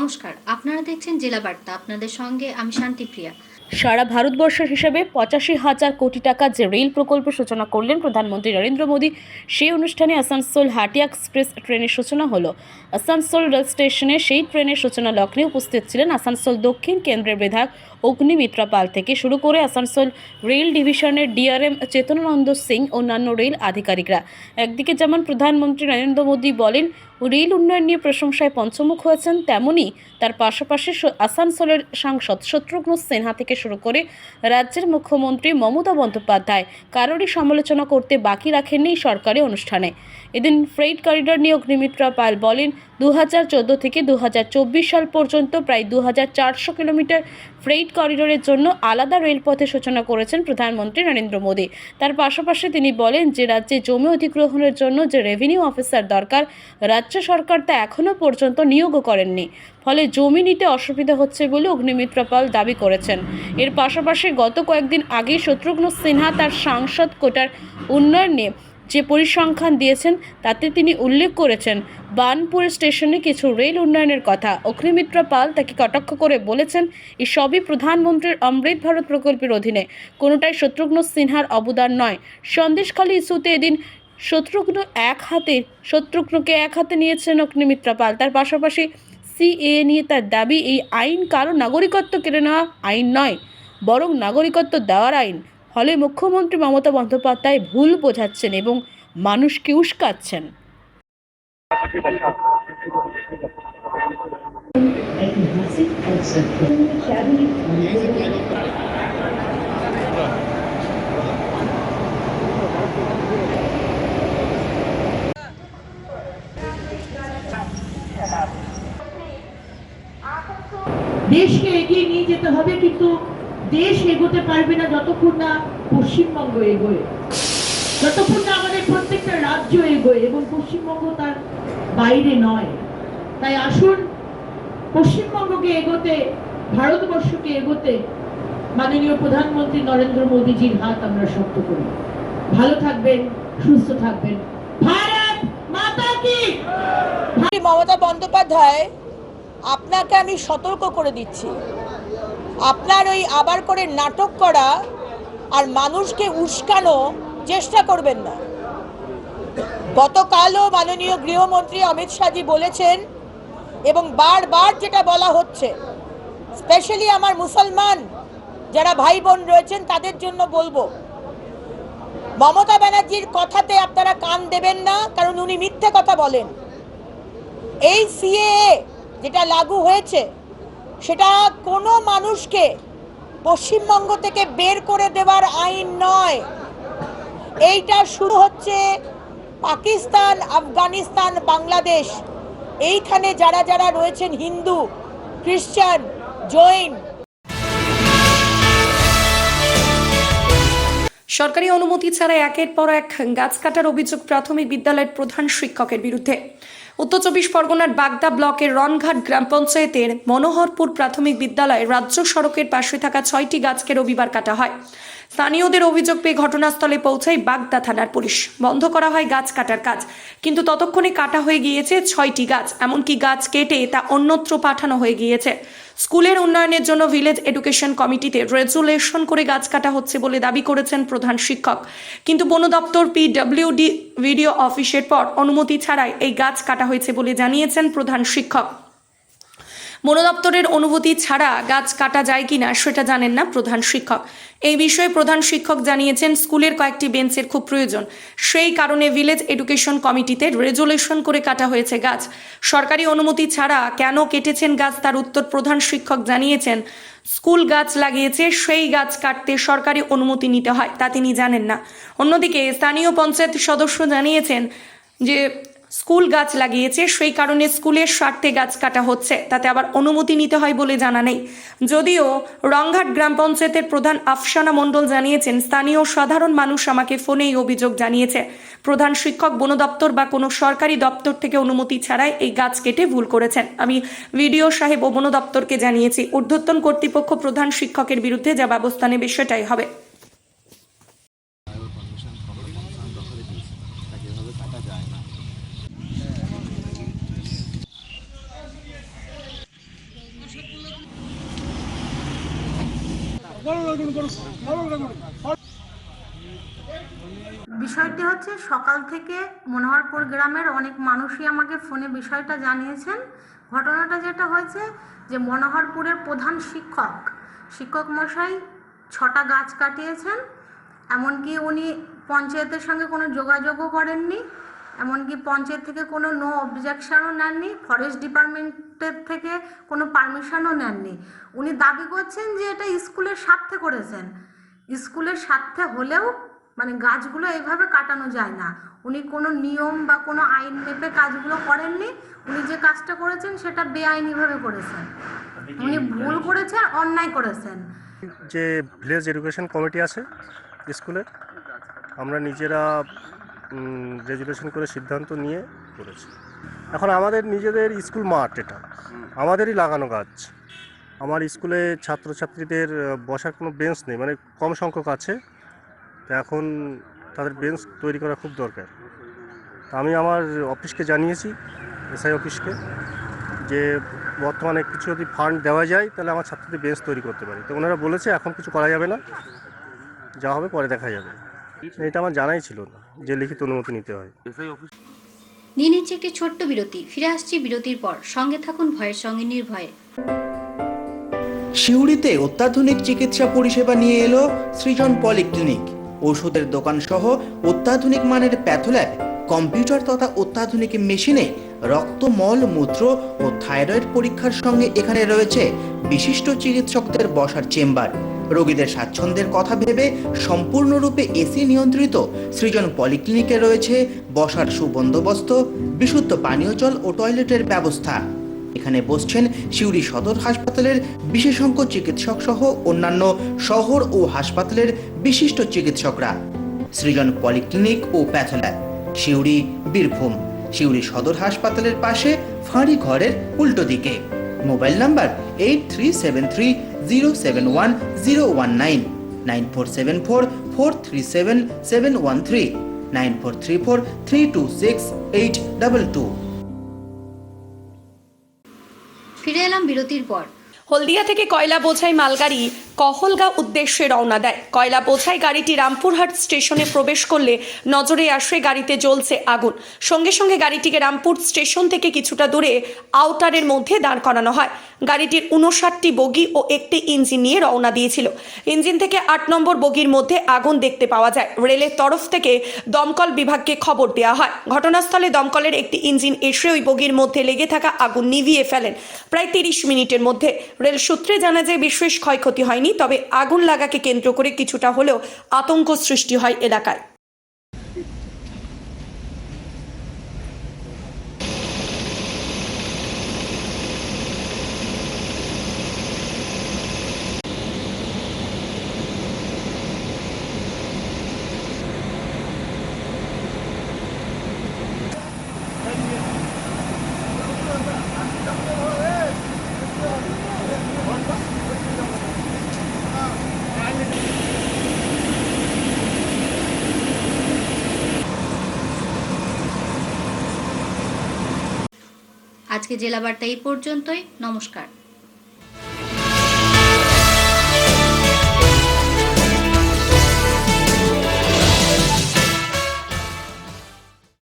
নমস্কার, আপনারা দেখছেন জেলা বার্তা। আপনাদের সঙ্গে আমি শান্তিপ্রিয়া। সারা ভারতবর্ষের হিসেবে 85,000 কোটি টাকা যে রেল প্রকল্পের সূচনা করলেন প্রধানমন্ত্রী নরেন্দ্র মোদী, সেই অনুষ্ঠানে আসানসোল হাটিয়া এক্সপ্রেস ট্রেনের সূচনা হলো। আসানসোল রেল স্টেশনে সেই ট্রেনের সূচনা লগ্নে উপস্থিত ছিলেন আসানসোল দক্ষিণ কেন্দ্রের বিধায়ক অগ্নিমিত্রা পাল থেকে শুরু করে আসানসোল রেল ডিভিশনের ডিআরএম চেতনানন্দ সিং, অন্যান্য রেল আধিকারিকরা। একদিকে যেমন প্রধানমন্ত্রী নরেন্দ্র মোদী বলেন রেল উন্নয়ন নিয়ে প্রশংসায় পঞ্চমুখ হয়েছেন, তেমনি তার পাশাপাশি আসানসোলের সাংসদ শত্রুঘ্ন সিনহা থেকে শুরু করে রাজ্যের মুখ্যমন্ত্রী মমতা বন্দ্যোপাধ্যায় কারোরই সমালোচনা করতে বাকি রাখেননি সরকারি অনুষ্ঠানে। এদিন ফ্রেইট করিডর নিয়ে অগ্নিমিত্রা পাল বলেন 2014 থেকে 2024 সাল পর্যন্ত প্রায় 2400 কিলোমিটার ফ্রেইট করিডোরের জন্য আলাদা রেলপথের সূচনা করেছেন প্রধানমন্ত্রী নরেন্দ্র মোদী। তার পাশাপাশি তিনি বলেন যে রাজ্যে জমি অধিগ্রহণের জন্য যে রেভিনিউ অফিসার দরকার, রাজ্য সরকার তা এখনও পর্যন্ত নিয়োগও করেননি, ফলে জমি নিতে অসুবিধা হচ্ছে বলে অগ্নিমিত্রা পাল দাবি করেছেন। এর পাশাপাশি গত কয়েকদিন আগে শত্রুঘ্ন সিনহা তার সাংসদ কোটার উন্নয়ন নিয়ে যে পরিসংখ্যান দিয়েছেন তাতে তিনি উল্লেখ করেছেন বার্নপুর স্টেশনে কিছু রেল উন্নয়নের কথা। অগ্নিমিত্রা পাল তাকে কটাক্ষ করে বলেছেন এই সবই প্রধানমন্ত্রীর অমৃত ভারত প্রকল্পের অধীনে, কোনোটাই শত্রুঘ্ন সিনহার অবদান নয়। সন্দেশখালী ইস্যুতে এদিন শত্রুঘ্নকে এক হাতে নিয়েছেন অগ্নিমিত্রা পাল। তার পাশাপাশি সিএএ নিয়ে তার দাবি এই আইন কারো নাগরিকত্ব কেড়ে নেওয়া আইন নয়, বরং নাগরিকত্ব দেওয়ার আইন। ফলে মুখ্যমন্ত্রী মমতা বন্দ্যোপাধ্যায় ভুল বোঝাচ্ছেন এবং মানুষকে উস্কাচ্ছেন। দেশকে এগিয়ে নিয়ে যেতে হবে, কিন্তু দেশ এগোতে পারবে না যতক্ষণ না পশ্চিমবঙ্গ এগোয়, যতক্ষণ না আমাদের প্রত্যেকটা রাজ্য এগোয়, এবং পশ্চিমবঙ্গ তার বাইরে নয়। তাই আসুন পশ্চিমবঙ্গকে এগোতে, ভারতবর্ষকে এগোতে মাননীয় প্রধানমন্ত্রী নরেন্দ্র মোদীজির হাত আমরা শক্ত করি। ভালো থাকবেন, সুস্থ থাকবেন। ভারত মাতা কি। মমতা বন্দ্যোপাধ্যায়, আপনাকে আমি সতর্ক করে দিচ্ছি, আপনার ওই আবার করে নাটক করা আর মানুষকে উস্কানো চেষ্টা করবেন না। গতকালও মাননীয় গৃহমন্ত্রী অমিত শাহজি বলেছেন, এবং বারবার যেটা বলা হচ্ছে, স্পেশালি আমার মুসলমান যারা ভাই বোন রয়েছেন তাদের জন্য বলবো, মমতা ব্যানার্জির কথাতে আপনারা কান দেবেন না, কারণ উনি মিথ্যে কথা বলেন। এই সিএএ যেটা লাগু হয়েছে সেটা কোনো মানুষকে পশ্চিমবঙ্গ থেকে বের করে দেওয়ার আইন নয়। এইটা শুরু হচ্ছে পাকিস্তান, আফগানিস্তান, বাংলাদেশ, এইখানে যারা যারা রয়েছেন হিন্দু, খ্রিস্টান, জৈন। সরকারি অনুমতি ছাড়া একের পর এক গাছ কাটার অভিযোগ প্রাথমিক বিদ্যালয়ের প্রধান শিক্ষকের বিরুদ্ধে। উত্তর 24 পরগনার বাগদা ব্লকের রনঘাট গ্রাম পঞ্চায়েতের মনোহরপুর প্রাথমিক বিদ্যালয়ে রাজ্য সড়কের পাশে থাকা 6টি গাছকে রবিবার কাটা হয়। স্থানীয়দের অভিযোগ পেয়ে ঘটনাস্থলে পৌঁছায় বাগদা থানার পুলিশ। বন্ধ করা হয় গাছ কাটার কাজ, কিন্তু ততক্ষণে কাটা হয়ে গিয়েছে 6টি গাছ, এমনকি গাছ কেটে তা অন্যত্র পাঠানো হয়ে গিয়েছে। স্কুলের উন্নয়নের জন্য ভিলেজ এডুকেশন কমিটিতে রেজুলেশন করে গাছ কাটা হচ্ছে বলে দাবি করেছেন প্রধান শিক্ষক, কিন্তু বন দপ্তর পিডব্লিউডি ভিডিও অফিসের পর অনুমতি ছাড়াই এই গাছ কাটা হয়েছে বলে জানিয়েছেন প্রধান শিক্ষক। বন দপ্তরের অনুমতি ছাড়া গাছ কাটা যায় কিনা সেটা জানেন না প্রধান শিক্ষক। এই বিষয়ে প্রধান শিক্ষক জানিয়েছেন স্কুলের কয়েকটি বেঞ্চের খুব প্রয়োজন, সেই কারণে ভিলেজ এডুকেশন কমিটিতে রেজুলেশন করে কাটা হয়েছে গাছ। সরকারি অনুমতি ছাড়া কেন কেটেছেন গাছ তার উত্তর প্রধান শিক্ষক জানিয়েছেন, স্কুল গাছ লাগিয়েছে, সেই গাছ কাটতে সরকারি অনুমতি নিতে হয় তা তিনি জানেন না। অন্যদিকে স্থানীয় পঞ্চায়েত সদস্য জানিয়েছেন যে স্কুল গাছ লাগিয়েছে, সেই কারণে স্কুলের স্বার্থে গাছ কাটা হচ্ছে, তাতে আবার অনুমতি নিতে হয় বলে জানা নেই। যদিও রংঘাট গ্রাম পঞ্চায়েতের প্রধান আফসানা মণ্ডল জানিয়েছেন, স্থানীয় সাধারণ মানুষ আমাকে ফোনে এই অভিযোগ জানিয়েছে, প্রধান শিক্ষক বন দপ্তর বা কোনো সরকারি দপ্তর থেকে অনুমতি ছাড়াই এই গাছ কেটে ভুল করেছেন। আমি ভিডিও সাহেব ও বন দপ্তরকে জানিয়েছি, ঊর্ধ্বতন কর্তৃপক্ষ প্রধান শিক্ষকের বিরুদ্ধে যা ব্যবস্থা নেবে সেটাই হবে। বিষয়টি হচ্ছে সকাল থেকে মনোহরপুর গ্রামের অনেক মানুষই আমাকে ফোনে বিষয়টা জানিয়েছেন। ঘটনাটা যেটা হয়েছে যে মনোহরপুরের প্রধান শিক্ষক মশাই 6টা গাছ কাটিয়েছেন, এমনকি উনি পঞ্চায়েতের সঙ্গে কোনো যোগাযোগও করেননি, এমনকি পঞ্চায়েত থেকে কোনো নো অবজেকশনও নেননি, ফরেস্ট ডিপার্টমেন্টের থেকে কোনো পারমিশনও নেননি। উনি দাবি করছেন যে এটা স্কুলের স্বার্থে করেছেন। স্কুলের স্বার্থে হলেও মানে গাছগুলো এইভাবে কাটানো যায় না। উনি কোনো নিয়ম বা কোনো আইন মেপে কাজগুলো করেননি। উনি যে কাজটা করেছেন সেটা বেআইনিভাবে করেছেন। উনি ভুল করেছেন, অন্যায় করেছেন। যে ভিলেজ এডুকেশন কমিটি আছে স্কুলের, আমরা নিজেরা রেজুলেশন করে সিদ্ধান্ত নিয়ে করেছি। এখন আমাদের নিজেদের স্কুল মাঠ, এটা আমাদেরই লাগানো গাছ। আমার স্কুলে ছাত্রছাত্রীদের বসার কোনো বেঞ্চ নেই, মানে কম সংখ্যক আছে। তো এখন তাদের বেঞ্চ তৈরি করা খুব দরকার। আমি আমার অফিসকে জানিয়েছি, এসআই অফিসকে, যে বর্তমানে কিছু যদি ফান্ড দেওয়া যায় তাহলে আমার ছাত্রদের বেঞ্চ তৈরি করতে পারি। তো ওনারা বলেছে এখন কিছু করা যাবে না, যা হবে পরে দেখা যাবে। এটা আমার জানাই ছিল না যে লিখিত অনুমতি নিতে হয়। নিয়ে নিচ্ছে একটি ছোট্ট বিরতি, ফিরে আসছি বিরতির পর। সঙ্গে থাকুন ভয়ের সঙ্গে নির্ভয়ে। সিউড়িতে অত্যাধুনিক চিকিৎসা পরিষেবা নিয়ে এলো সৃজন পলিক্লিনিক। ওষুধের দোকান সহ অত্যাধুনিক মানের প্যাথোল্যাব, কম্পিউটার তথা অত্যাধুনিক মেশিনে রক্ত, মল, মূত্র ও থাইরয়েড পরীক্ষার সঙ্গে এখানে রয়েছে বিশিষ্ট চিকিৎসকদের বসার চেম্বার। রোগীদের স্বাচ্ছন্দ্যের কথা ভেবে সম্পূর্ণরূপে এসি নিয়ন্ত্রিত সৃজন পলিক্লিনিকে রয়েছে বসার সুবন্দোবস্ত, বিশুদ্ধ পানীয় জল ও টয়লেটের ব্যবস্থা। এখানে বসছেন সিউড়ি সদর হাসপাতালের বিশেষজ্ঞ চিকিৎসক সহ অন্যান্য শহর ও হাসপাতালের বিশিষ্ট চিকিৎসকরা। সৃজন পলিক্লিনিক ও প্যাথোল্যাব, সিউড়ি, বীরভূম। সিউড়ি সদর হাসপাতালের পাশে ফাঁড়ি ঘরের উল্টো দিকে। Mobile number 8373071019, 9474437713, 9434326822। ফিরে এলাম বিরতির পর। হলদিয়া থেকে কয়লা বোঝাই মালগাড়ি কহলগাঁও উদ্দেশ্যে রওনা দেয়। কয়লা বোঝাই গাড়িটি রামপুরহাট স্টেশনে প্রবেশ করলে নজরে আসে গাড়িতে জ্বলছে আগুন। সঙ্গে সঙ্গে গাড়িটিকে রামপুর স্টেশন থেকে কিছুটা দূরে আউটারের মধ্যে দাঁড় করানো হয়। গাড়িটির 59টি বগি ও একটি ইঞ্জিন নিয়ে রওনা দিয়েছিল। ইঞ্জিন থেকে 8 নম্বর বগির মধ্যে আগুন দেখতে পাওয়া যায়। রেলের তরফ থেকে দমকল বিভাগকে খবর দেওয়া হয়। ঘটনাস্থলে দমকলের একটি ইঞ্জিন এসে ওই বগির মধ্যে লেগে থাকা আগুন নিভিয়ে ফেলেন প্রায় 30 মিনিটের মধ্যে। রেল সূত্রে জানা যায় বিশেষ ক্ষয়ক্ষতি হয়নি, তবে আগুন লাগাকে কেন্দ্র করে কিছুটা হলেও আতঙ্ক সৃষ্টি হয় এলাকায়। আজকে জেলা বার্তা এই পর্যন্তই। নমস্কার।